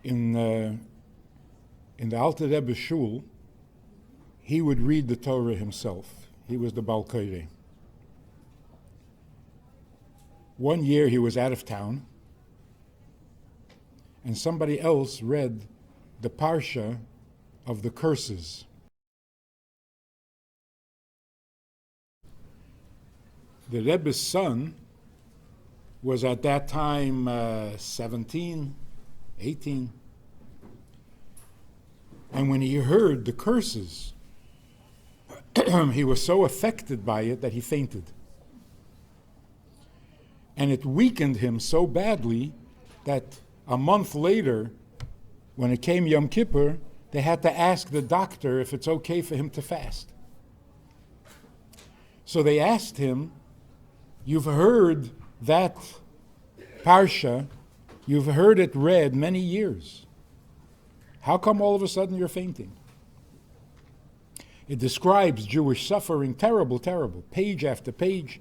In the Alter Rebbe shul, he would read the Torah himself. He was the Bal Koreh. One year he was out of town, and somebody else read the Parsha of the curses. The Rebbe's son was at that time 17, 18. And when he heard the curses, he was so affected by it that he fainted. And it weakened him so badly that a month later, when it came Yom Kippur, they had to ask the doctor if it's okay for him to fast. So they asked him, "You've heard that Parsha, you've heard it read many years. How come all of a sudden you're fainting?" It describes Jewish suffering, terrible, terrible, page after page.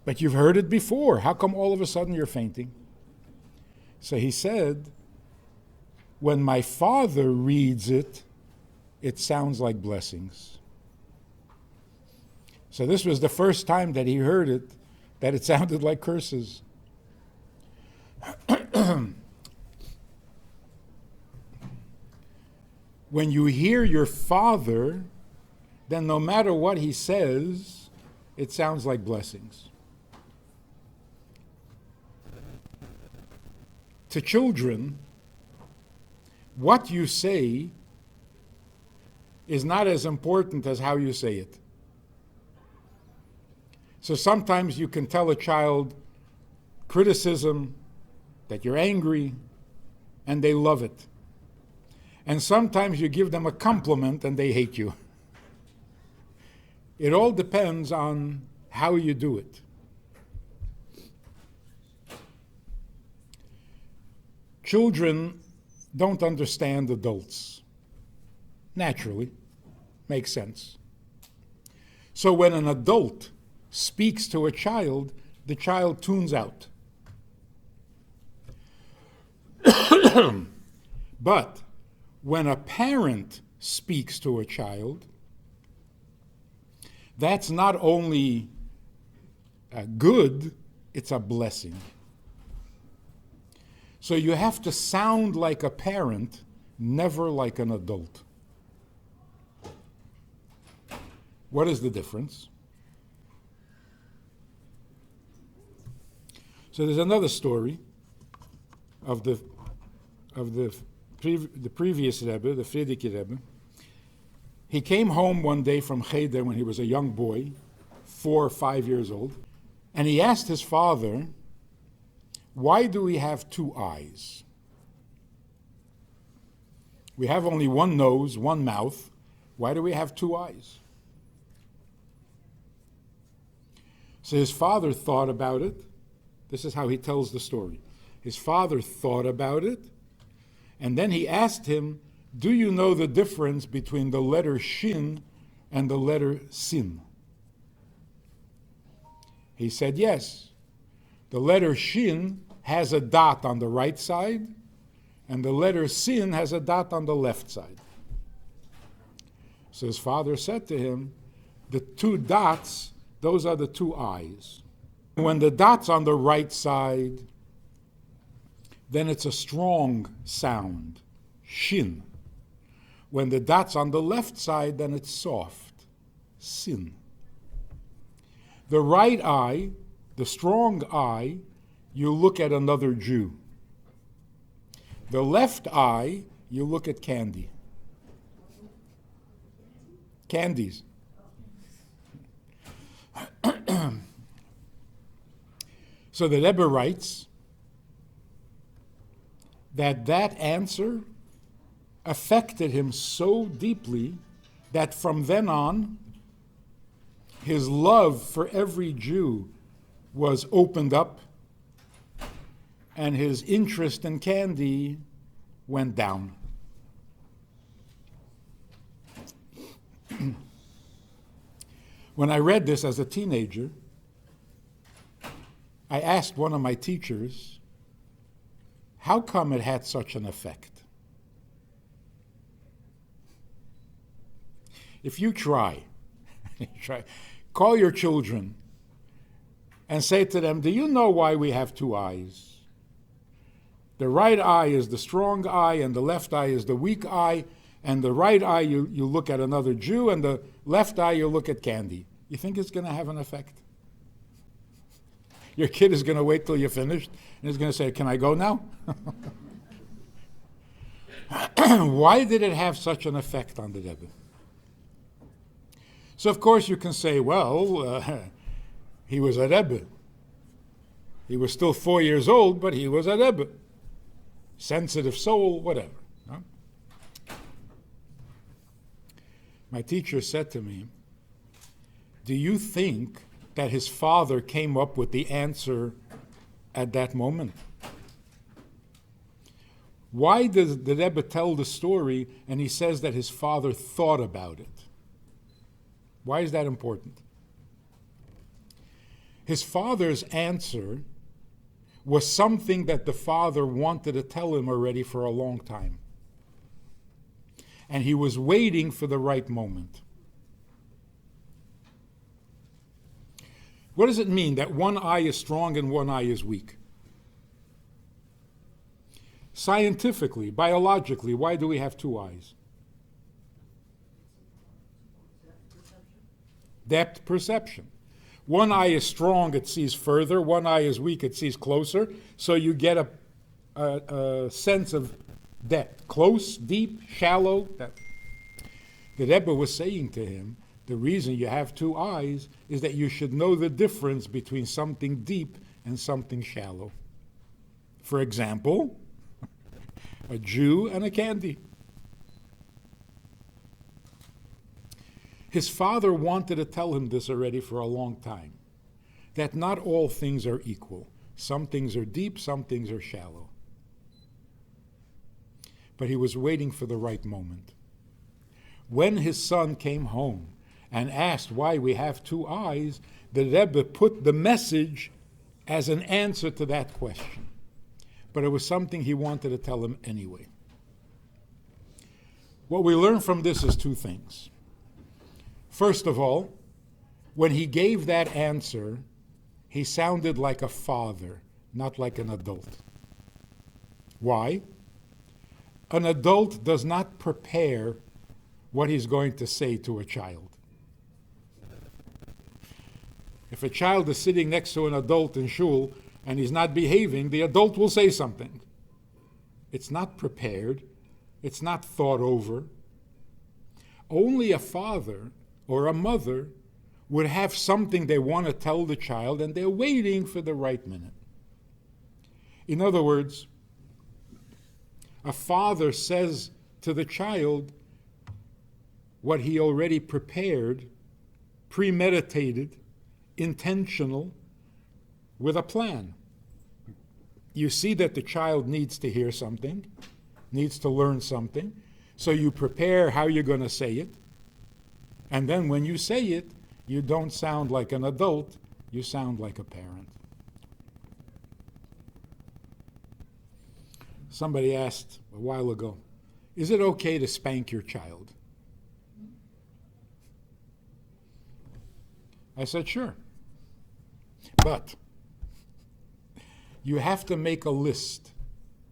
But you've heard it before. How come all of a sudden you're fainting? So he said, when my father reads it, it sounds like blessings. So this was the first time that he heard it, that it sounded like curses. When you hear your father, then no matter what he says, it sounds like blessings. To children, what you say is not as important as how you say it. So sometimes you can tell a child criticism, that you're angry, and they love it. And sometimes you give them a compliment and they hate you. It all depends on how you do it. Children don't understand adults. Naturally, makes sense. So when an adult speaks to a child, the child tunes out. But when a parent speaks to a child, that's not only good, it's a blessing. So you have to sound like a parent, never like an adult. What is the difference? So there's another story of the previous Rebbe, the Friedman Rebbe. He came home one day from Cheder when he was a young boy, 4 or 5 years old, and he asked his father, "Why do we have 2 eyes? We have only 1 nose, 1 mouth. Why do we have 2 eyes?" So his father thought about it. This is how he tells the story. His father thought about it, and then he asked him, "Do you know the difference between the letter Shin and the letter Sin?" He said, "Yes. The letter Shin has a dot on the right side, and the letter Sin has a dot on the left side." So his father said to him, "The 2 dots, those are the 2 eyes. When the dot's on the right side, then it's a strong sound, Shin. When the dot's on the left side, then it's soft, Sin. The right eye, the strong eye, you look at another Jew. The left eye, you look at candy. Candies. So the Rebbe writes that answer affected him so deeply that from then on, his love for every Jew was opened up, and his interest in candy went down. When I read this as a teenager, I asked one of my teachers, How come it had such an effect? If you try, call your children and say to them, do you know why we have two eyes? The right eye is the strong eye, and the left eye is the weak eye, and the right eye you look at another Jew, and the left eye you look at candy. You think it's going to have an effect? Your kid is going to wait till you're finished, and he's going to say, can I go now? Why did it have such an effect on the Rebbe? So of course you can say, well, he was a Rebbe. He was still 4 years old, but he was a Rebbe. Sensitive soul, whatever. No? My teacher said to me, do you think that his father came up with the answer at that moment? Why does the Rebbe tell the story and he says that his father thought about it? Why is that important? His father's answer was something that the father wanted to tell him already for a long time. And he was waiting for the right moment. What does it mean that one eye is strong and one eye is weak? Scientifically, biologically, why do we have two eyes? Depth perception. One eye is strong, it sees further. One eye is weak, it sees closer. So you get a sense of depth. Close, deep, shallow. The Rebbe was saying to him, the reason you have two eyes is that you should know the difference between something deep and something shallow. For example, a Jew and a candy. His father wanted to tell him this already for a long time, that not all things are equal. Some things are deep, some things are shallow. But he was waiting for the right moment. When his son came home and asked why we have two eyes, the Rebbe put the message as an answer to that question. But it was something he wanted to tell him anyway. What we learn from this is two things. First of all, when he gave that answer, he sounded like a father, not like an adult. Why? An adult does not prepare what he's going to say to a child. If a child is sitting next to an adult in shul and he's not behaving, the adult will say something. It's not prepared. It's not thought over. Only a father or a mother would have something they want to tell the child and they're waiting for the right minute. In other words, a father says to the child what he already prepared, premeditated, intentional, with a plan. You see that the child needs to hear something, needs to learn something, so you prepare how you're going to say it, and then when you say it, you don't sound like an adult, you sound like a parent. Somebody asked a while ago, is it okay to spank your child? I said, sure. But you have to make a list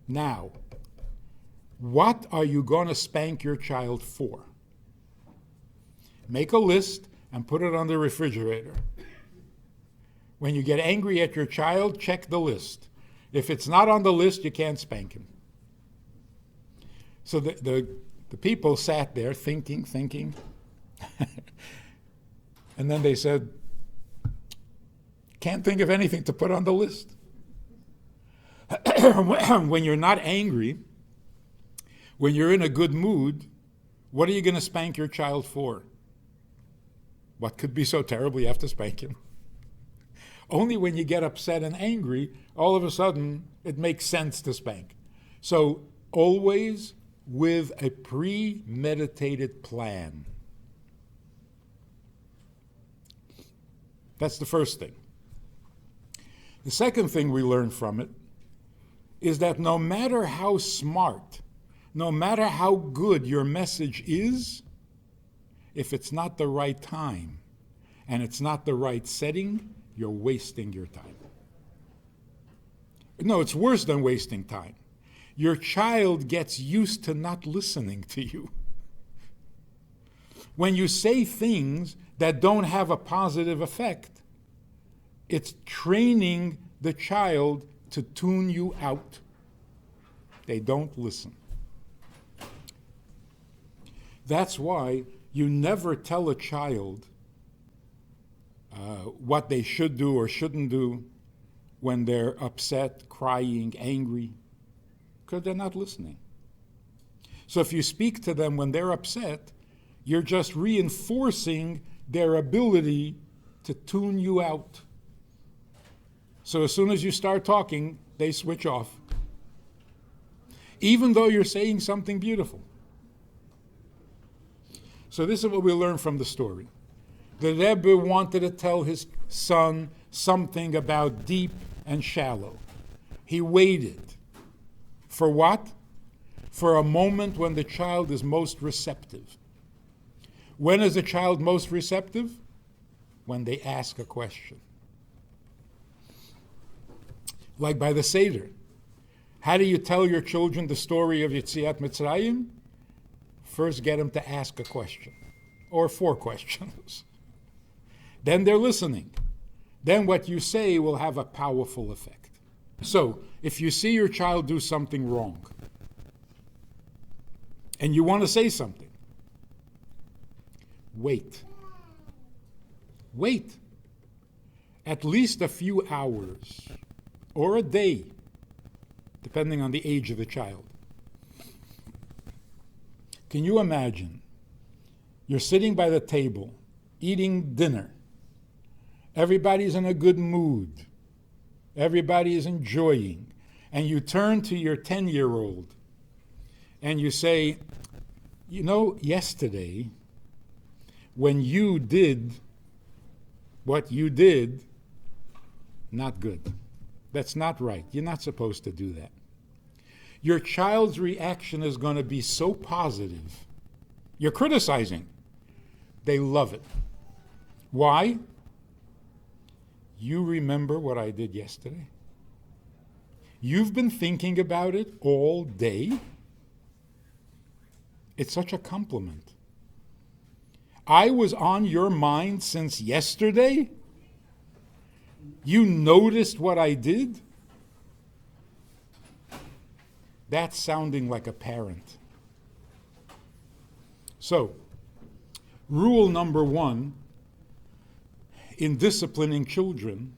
now. What are you going to spank your child for? Make a list and put it on the refrigerator. When you get angry at your child, check the list. If it's not on the list, you can't spank him. So the people sat there thinking. And then they said, can't think of anything to put on the list. When you're not angry, when you're in a good mood, what are you going to spank your child for? What could be so terrible you have to spank him? Only when you get upset and angry, all of a sudden, it makes sense to spank. So always with a premeditated plan. That's the first thing. The second thing we learn from it is that no matter how smart, no matter how good your message is, if it's not the right time and it's not the right setting, you're wasting your time. No, it's worse than wasting time. Your child gets used to not listening to you. When you say things that don't have a positive effect, it's training the child to tune you out. They don't listen. That's why you never tell a child what they should do or shouldn't do when they're upset, crying, angry, because they're not listening. So if you speak to them when they're upset, you're just reinforcing their ability to tune you out. So as soon as you start talking, they switch off, even though you're saying something beautiful. So this is what we learn from the story. The Rebbe wanted to tell his son something about deep and shallow. He waited. For what? For a moment when the child is most receptive. When is the child most receptive? When they ask a question. Like by the Seder. How do you tell your children the story of Yetziat Mitzrayim? First get them to ask a question, or 4 questions. Then they're listening. Then what you say will have a powerful effect. So, if you see your child do something wrong, and you want to say something, wait. Wait. At least a few hours, or a day, depending on the age of the child. Can you imagine? You're sitting by the table, eating dinner. Everybody's in a good mood. Everybody is enjoying. And you turn to your 10-year-old and you say, you know, yesterday, when you did what you did, not good. That's not right. You're not supposed to do that. Your child's reaction is going to be so positive. You're criticizing. They love it. Why? You remember what I did yesterday? You've been thinking about it all day? It's such a compliment. I was on your mind since yesterday? You noticed what I did? That's sounding like a parent. So, rule number 1 in disciplining children,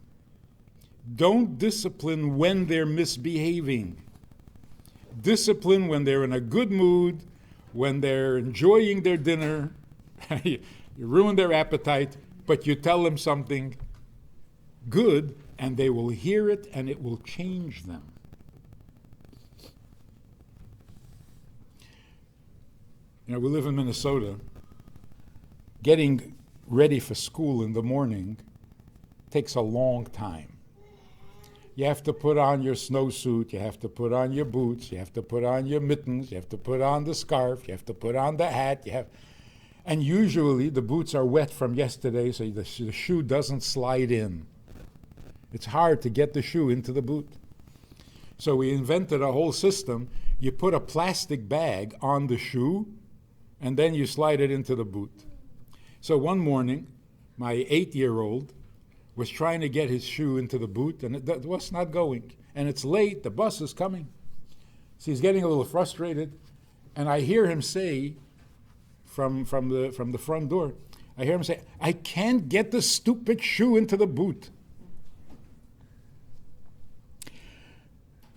don't discipline when they're misbehaving. Discipline when they're in a good mood, when they're enjoying their dinner. You ruin their appetite, but you tell them something good, and they will hear it, and it will change them. You know, we live in Minnesota. Getting ready for school in the morning takes a long time. You have to put on your snowsuit, you have to put on your boots, you have to put on your mittens, you have to put on the scarf, you have to put on the hat, and usually the boots are wet from yesterday, so the shoe doesn't slide in. It's hard to get the shoe into the boot. So we invented a whole system. You put a plastic bag on the shoe, and then you slide it into the boot. So one morning, my 8-year-old was trying to get his shoe into the boot, and it was not going. And it's late, the bus is coming. So he's getting a little frustrated, and I hear him say from the front door, I hear him say, I can't get the stupid shoe into the boot.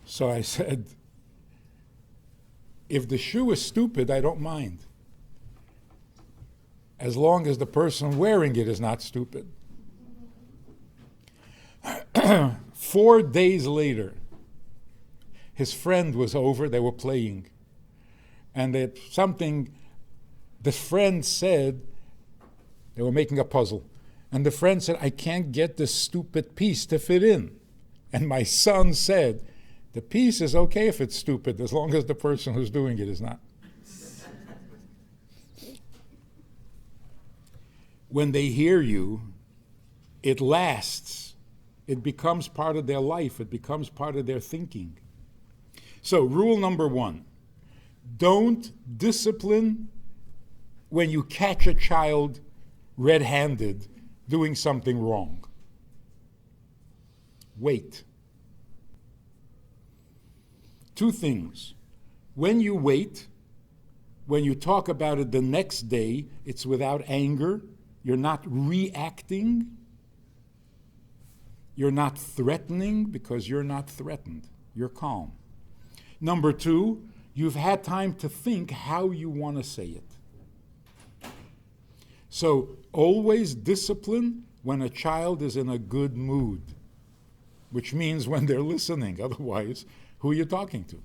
So I said, if the shoe is stupid, I don't mind, as long as the person wearing it is not stupid. 4 days later, his friend was over, they were playing, and the friend said, they were making a puzzle, and the friend said, I can't get this stupid piece to fit in. And my son said, The peace is okay if it's stupid, as long as the person who's doing it is not. When they hear you, it lasts. It becomes part of their life. It becomes part of their thinking. So, rule number 1, don't discipline when you catch a child red-handed doing something wrong. Wait. 2 things. When you wait, when you talk about it the next day, it's without anger. You're not reacting. You're not threatening because you're not threatened. You're calm. Number 2, you've had time to think how you want to say it. So always discipline when a child is in a good mood, which means when they're listening. Otherwise, who are you talking to?